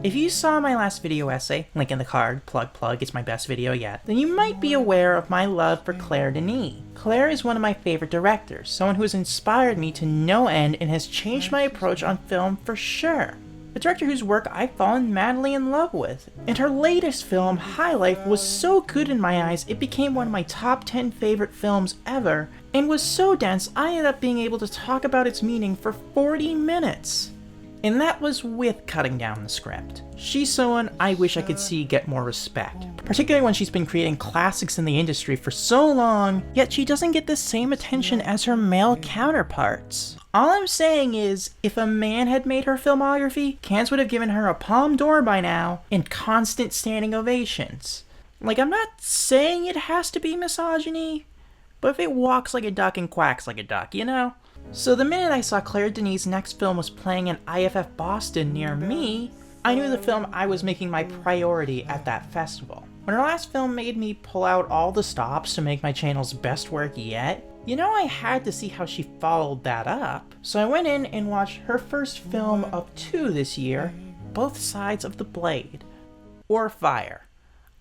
If you saw my last video essay, link in the card, plug, it's my best video yet, then you might be aware of my love for Claire Denis. Claire is one of my favorite directors, someone who has inspired me to no end and has changed my approach on film for sure. A director whose work I've fallen madly in love with. And her latest film, High Life, was so good in my eyes it became one of my top 10 favorite films ever, and was so dense I ended up being able to talk about its meaning for 40 minutes. And that was with cutting down the script. She's someone I wish I could see get more respect, particularly when she's been creating classics in the industry for so long, yet she doesn't get the same attention as her male counterparts. All I'm saying is, if a man had made her filmography, Cannes would have given her a Palme d'Or by now, and constant standing ovations. Like, I'm not saying it has to be misogyny, but if it walks like a duck and quacks like a duck, you know? So the minute I saw Claire Denis' next film was playing in IFFBoston near me, I knew the film I was making my priority at that festival. When her last film made me pull out all the stops to make my channel's best work yet, you know I had to see how she followed that up. So I went in and watched her first film of 2 this year, Both Sides of the Blade. Or Fire.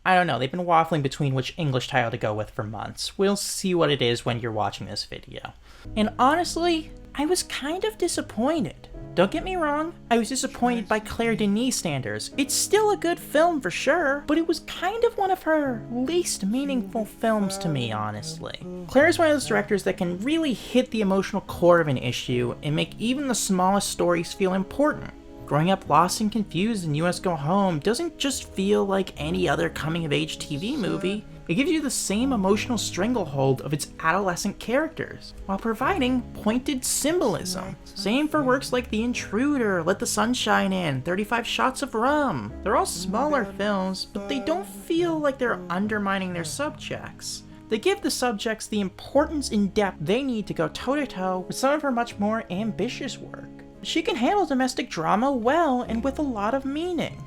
I don't know, they've been waffling between which English title to go with for months. We'll see what it is when you're watching this video. And honestly, I was kind of disappointed. Don't get me wrong, I was disappointed by Claire Denis' standards. It's still a good film for sure, but it was kind of one of her least meaningful films to me, honestly. Claire is one of those directors that can really hit the emotional core of an issue and make even the smallest stories feel important. Growing up lost and confused in US Go Home doesn't just feel like any other coming-of-age TV movie. It gives you the same emotional stranglehold of its adolescent characters, while providing pointed symbolism. Same for works like The Intruder, Let the Sun Shine In, 35 Shots of Rum. They're all smaller films, but they don't feel like they're undermining their subjects. They give the subjects the importance and depth they need to go toe-to-toe with some of her much more ambitious work. She can handle domestic drama well and with a lot of meaning.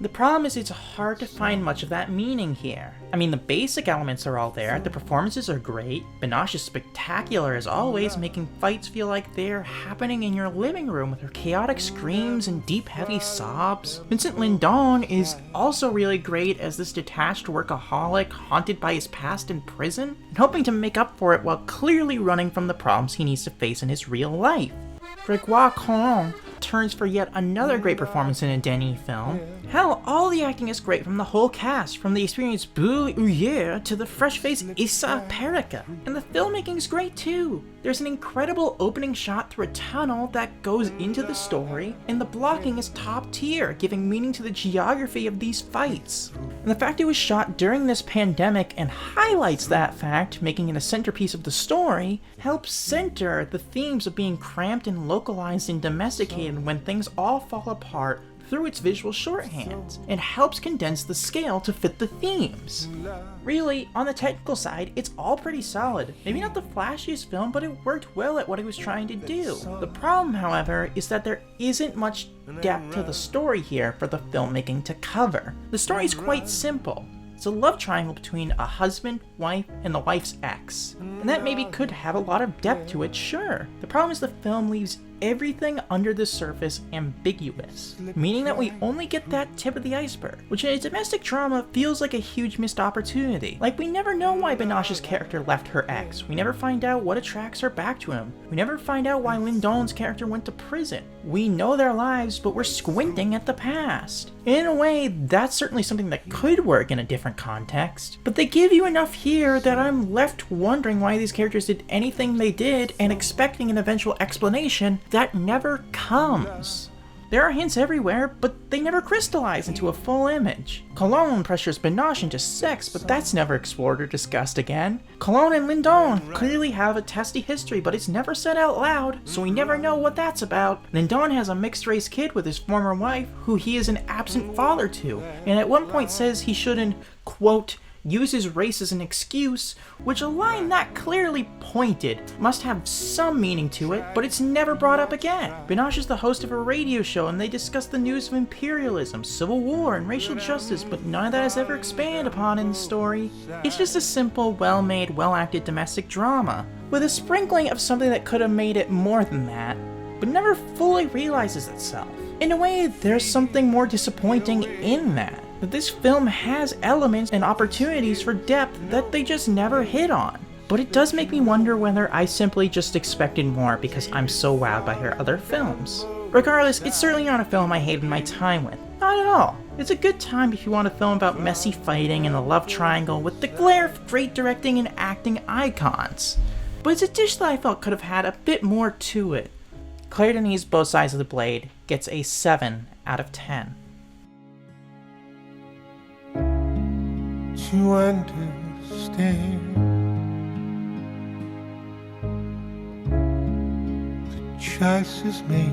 The problem is it's hard to find much of that meaning here. I mean, the basic elements are all there, the performances are great, Binoche is spectacular as always, making fights feel like they're happening in your living room with her chaotic screams and deep heavy sobs. Vincent Lindon is also really great as this detached workaholic haunted by his past in prison, and hoping to make up for it while clearly running from the problems he needs to face in his real life. Gregoire Collin turns for yet another great performance in a Denis film. Hell, all the acting is great from the whole cast, from the experienced Boule Huyer to the fresh-faced Issa Perica. And the filmmaking is great too. There's an incredible opening shot through a tunnel that goes into the story, and the blocking is top tier, giving meaning to the geography of these fights. And the fact it was shot during this pandemic and highlights that fact, making it a centerpiece of the story, helps center the themes of being cramped and localized and domesticated when things all fall apart through its visual shorthand, and helps condense the scale to fit the themes. Really, on the technical side, it's all pretty solid. Maybe not the flashiest film, but it worked well at what it was trying to do. The problem, however, is that there isn't much depth to the story here for the filmmaking to cover. The story is quite simple. It's a love triangle between a husband, wife, and the wife's ex. And that maybe could have a lot of depth to it, sure. The problem is the film leaves everything under the surface ambiguous, meaning that we only get that tip of the iceberg, which in a domestic drama feels like a huge missed opportunity. Like, we never know why Binoche's character left her ex, we never find out what attracts her back to him, we never find out why Lindon's character went to prison. We know their lives, but we're squinting at the past. In a way, that's certainly something that could work in a different context, but they give you enough here that I'm left wondering why these characters did anything they did and expecting an eventual explanation that never comes. There are hints everywhere, but they never crystallize into a full image. Collin pressures Binoche into sex, but that's never explored or discussed again. Collin and Lindon clearly have a testy history, but it's never said out loud, so we never know what that's about. Lindon has a mixed-race kid with his former wife, who he is an absent father to, and at one point says he shouldn't, quote, use his race as an excuse, which a line that clearly pointed must have some meaning to it, but it's never brought up again. Binoche is the host of a radio show and they discuss the news of imperialism, civil war, and racial justice, but none of that is ever expanded upon in the story. It's just a simple, well-made, well-acted domestic drama, with a sprinkling of something that could have made it more than that, but never fully realizes itself. In a way, there's something more disappointing in that. This film has elements and opportunities for depth that they just never hit on. But it does make me wonder whether I simply just expected more because I'm so wowed by her other films. Regardless, it's certainly not a film I hated my time with. Not at all. It's a good time if you want a film about messy fighting and a love triangle with the glare of great directing and acting icons. But it's a dish that I felt could have had a bit more to it. Claire Denis' Both Sides of the Blade gets a 7 out of 10. To understand the choices made,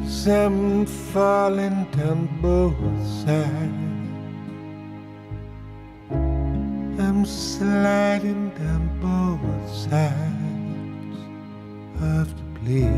'cause I'm falling down both sides. I'm sliding down both sides of the blade.